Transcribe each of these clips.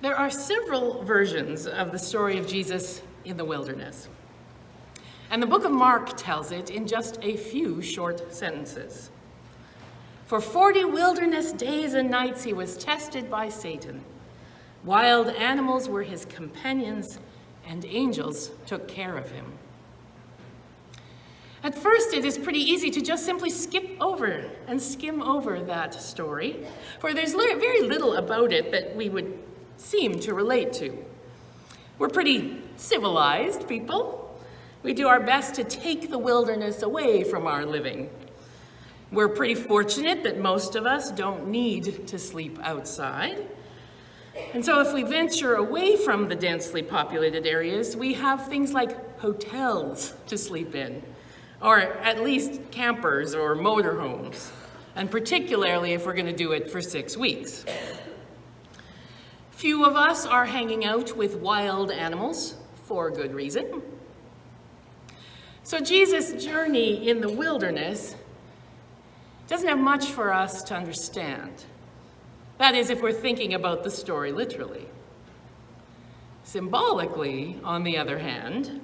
There are several versions of the story of Jesus in the wilderness. And the book of Mark tells it in just a few short sentences. For 40 wilderness days and nights he was tested by Satan. Wild animals were his companions, and angels took care of him. At first, it is pretty easy to just simply skip over and skim over that story, for there's very little about it that we would seem to relate to. We're pretty civilized people. We do our best to take the wilderness away from our living. We're pretty fortunate that most of us don't need to sleep outside. And so if we venture away from the densely populated areas, we have things like hotels to sleep in, or at least campers or motorhomes, and particularly if we're going to do it for 6 weeks. Few of us are hanging out with wild animals for good reason. So Jesus' journey in the wilderness doesn't have much for us to understand. That is, if we're thinking about the story literally. Symbolically, on the other hand,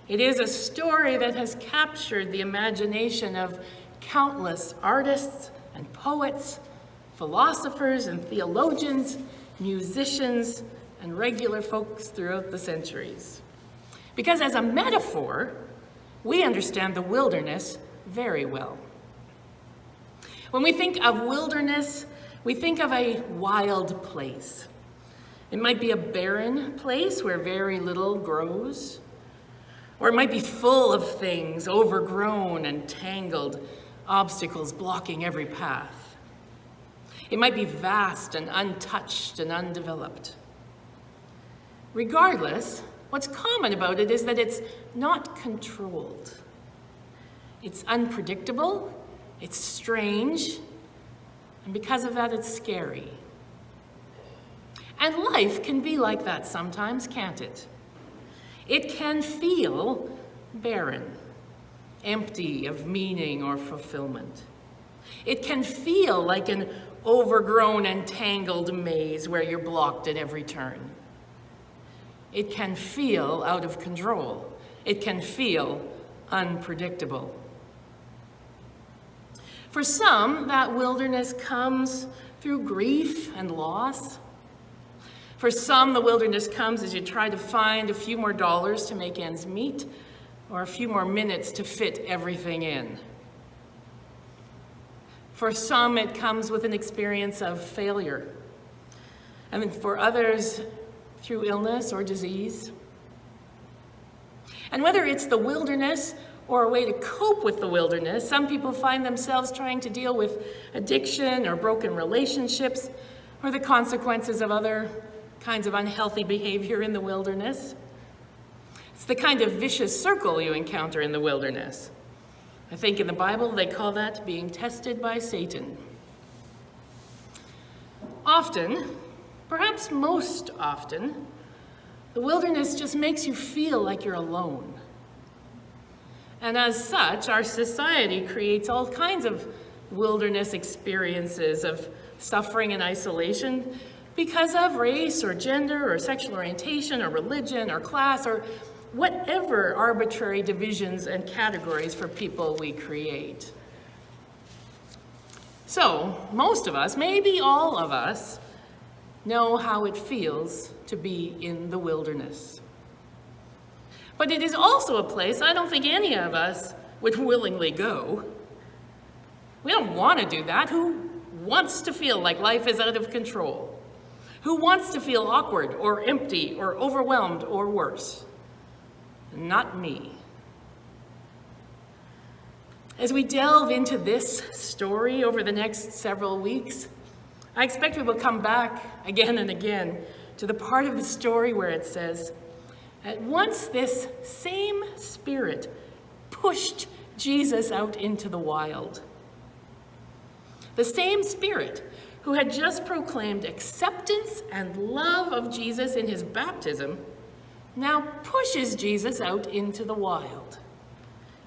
it is a story that has captured the imagination of countless artists and poets, philosophers and theologians, musicians, and regular folks throughout the centuries. Because as a metaphor, we understand the wilderness very well. When we think of wilderness, we think of a wild place. It might be a barren place where very little grows, or it might be full of things, overgrown and tangled, obstacles blocking every path. It might be vast and untouched and undeveloped. Regardless, what's common about it is that it's not controlled. It's unpredictable, it's strange, and because of that, it's scary. And life can be like that sometimes, can't it? It can feel barren, empty of meaning or fulfillment. It can feel like an overgrown and tangled maze where you're blocked at every turn. It can feel out of control. It can feel unpredictable. For some, that wilderness comes through grief and loss. For some, the wilderness comes as you try to find a few more dollars to make ends meet, or a few more minutes to fit everything in. For some, it comes with an experience of failure. And for others, through illness or disease. And whether it's the wilderness or a way to cope with the wilderness, some people find themselves trying to deal with addiction or broken relationships, or the consequences of other kinds of unhealthy behavior in the wilderness. It's the kind of vicious circle you encounter in the wilderness. I think in the Bible they call that being tested by Satan. Often, perhaps most often, the wilderness just makes you feel like you're alone. And as such, our society creates all kinds of wilderness experiences of suffering and isolation because of race or gender or sexual orientation or religion or class or whatever arbitrary divisions and categories for people we create. So, most of us, maybe all of us, know how it feels to be in the wilderness. But it is also a place I don't think any of us would willingly go. We don't want to do that. Who wants to feel like life is out of control? Who wants to feel awkward or empty or overwhelmed or worse? Not me. As we delve into this story over the next several weeks, I expect we will come back again and again to the part of the story where it says, "At once this same Spirit pushed Jesus out into the wild." The same Spirit who had just proclaimed acceptance and love of Jesus in his baptism now pushes Jesus out into the wild.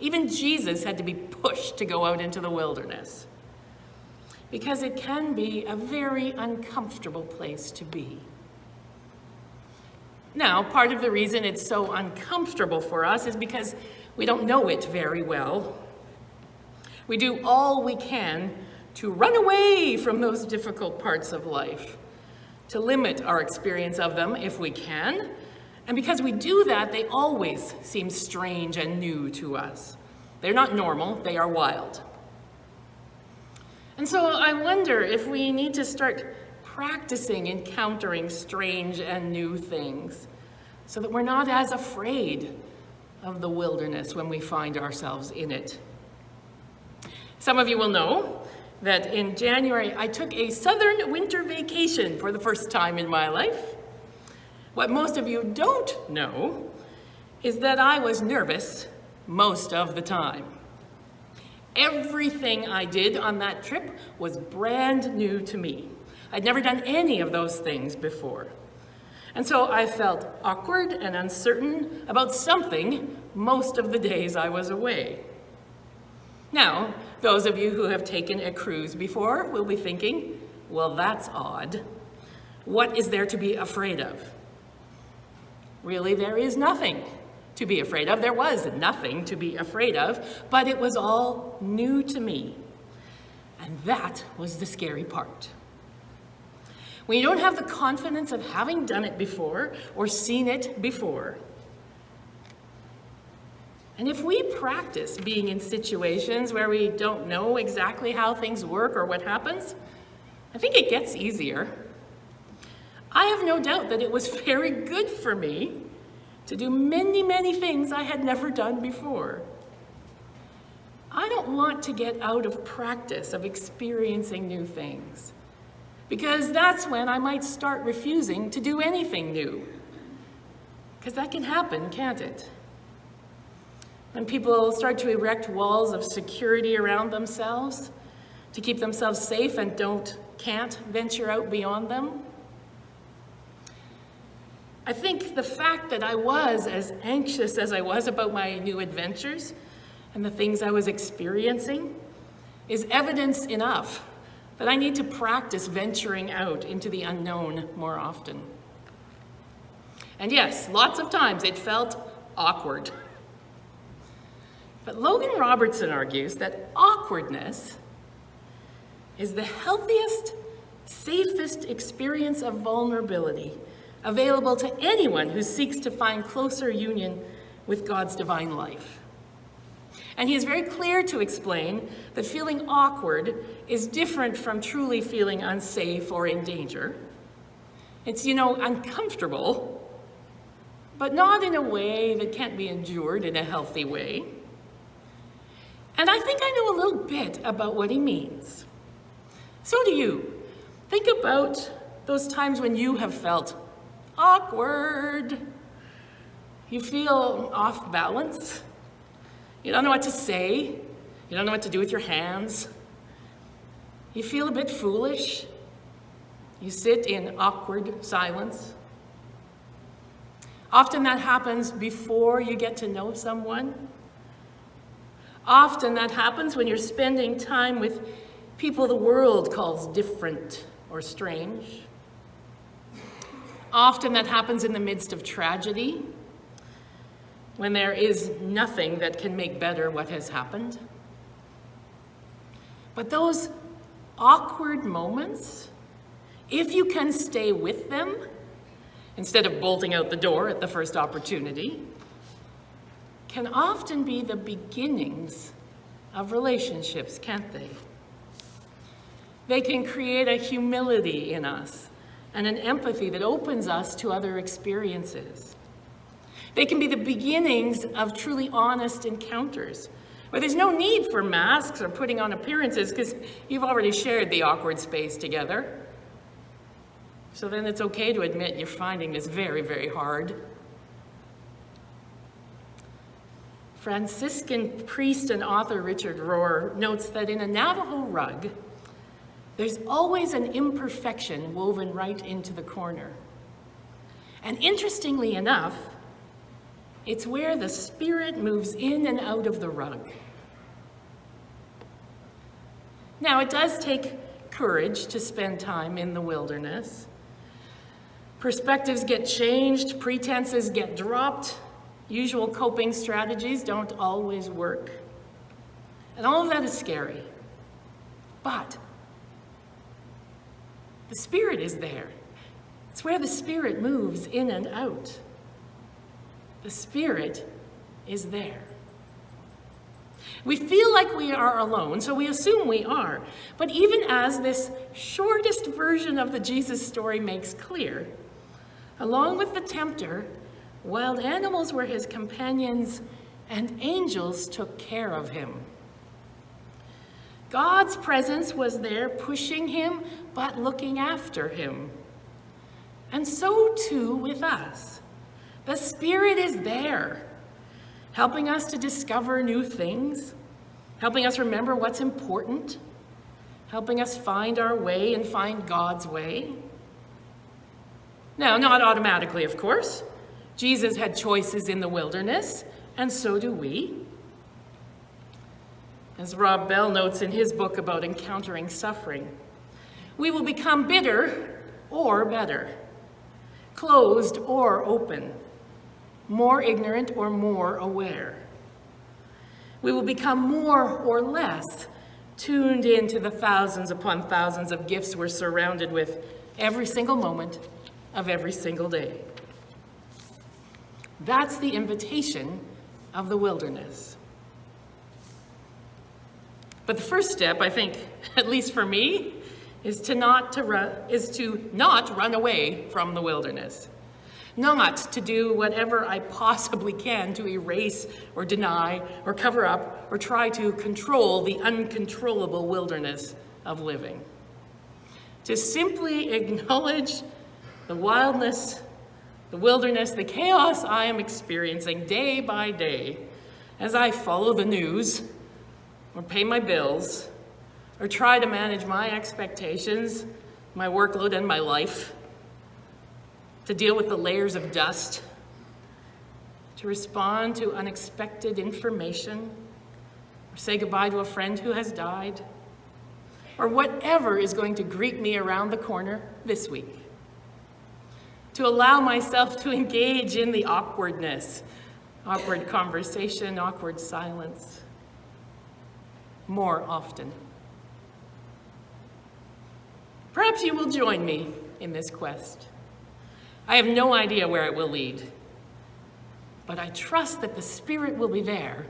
Even Jesus had to be pushed to go out into the wilderness, because it can be a very uncomfortable place to be. Now, part of the reason it's so uncomfortable for us is because we don't know it very well. We do all we can to run away from those difficult parts of life, to limit our experience of them if we can. And because we do that, they always seem strange and new to us. They're not normal, they are wild. And so I wonder if we need to start practicing encountering strange and new things so that we're not as afraid of the wilderness when we find ourselves in it. Some of you will know that in January I took a southern winter vacation for the first time in my life. What most of you don't know is that I was nervous most of the time. Everything I did on that trip was brand new to me. I'd never done any of those things before. And so I felt awkward and uncertain about something most of the days I was away. Now, those of you who have taken a cruise before will be thinking, well, that's odd. What is there to be afraid of? Really, there is nothing to be afraid of. There was nothing to be afraid of, but it was all new to me. And that was the scary part. When you don't have the confidence of having done it before or seen it before. And if we practice being in situations where we don't know exactly how things work or what happens, I think it gets easier. I have no doubt that it was very good for me to do many, many things I had never done before. I don't want to get out of practice of experiencing new things, because that's when I might start refusing to do anything new. Because that can happen, can't it? When people start to erect walls of security around themselves to keep themselves safe and can't venture out beyond them. I think the fact that I was as anxious as I was about my new adventures and the things I was experiencing is evidence enough that I need to practice venturing out into the unknown more often. And yes, lots of times it felt awkward. But Logan Robertson argues that awkwardness is the healthiest, safest experience of vulnerability available to anyone who seeks to find closer union with God's divine life. And he is very clear to explain that feeling awkward is different from truly feeling unsafe or in danger. It's, uncomfortable, but not in a way that can't be endured in a healthy way. And I think I know a little bit about what he means. So do you. Think about those times when you have felt awkward. You feel off balance. You don't know what to say. You don't know what to do with your hands. You feel a bit foolish. You sit in awkward silence. Often that happens before you get to know someone. Often that happens when you're spending time with people the world calls different or strange. Often that happens in the midst of tragedy, when there is nothing that can make better what has happened. But those awkward moments, if you can stay with them, instead of bolting out the door at the first opportunity, can often be the beginnings of relationships, can't they? They can create a humility in us and an empathy that opens us to other experiences. They can be the beginnings of truly honest encounters, where there's no need for masks or putting on appearances because you've already shared the awkward space together. So then it's okay to admit you're finding this very, very hard. Franciscan priest and author Richard Rohr notes that in a Navajo rug, there's always an imperfection woven right into the corner. And interestingly enough, it's where the spirit moves in and out of the rug. Now, it does take courage to spend time in the wilderness, Perspectives get changed, pretenses get dropped, usual coping strategies don't always work. And all of that is scary. But the Spirit is there. It's where the Spirit moves in and out. The Spirit is there. We feel like we are alone, so we assume we are. But even as this shortest version of the Jesus story makes clear, along with the tempter, wild animals were his companions and angels took care of him. God's presence was there pushing him, but looking after him. And so too with us. The Spirit is there, helping us to discover new things, helping us remember what's important, helping us find our way and find God's way. Now, not automatically, of course. Jesus had choices in the wilderness, and so do we. As Rob Bell notes in his book about encountering suffering, we will become bitter or better, closed or open, more ignorant or more aware. We will become more or less tuned into the thousands upon thousands of gifts we're surrounded with every single moment of every single day. That's the invitation of the wilderness. But the first step, I think, at least for me, is to not run away from the wilderness. Not to do whatever I possibly can to erase or deny or cover up or try to control the uncontrollable wilderness of living. To simply acknowledge the wildness, the wilderness, the chaos I am experiencing day by day as I follow the news or pay my bills or try to manage my expectations, my workload, and my life, to deal with the layers of dust, to respond to unexpected information, or say goodbye to a friend who has died, or whatever is going to greet me around the corner this week. To allow myself to engage in the awkwardness, awkward conversation, awkward silence, more often. Perhaps you will join me in this quest. I have no idea where it will lead, but I trust that the Spirit will be there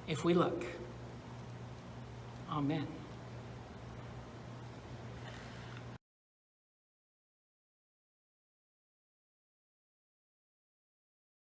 if we look. Amen.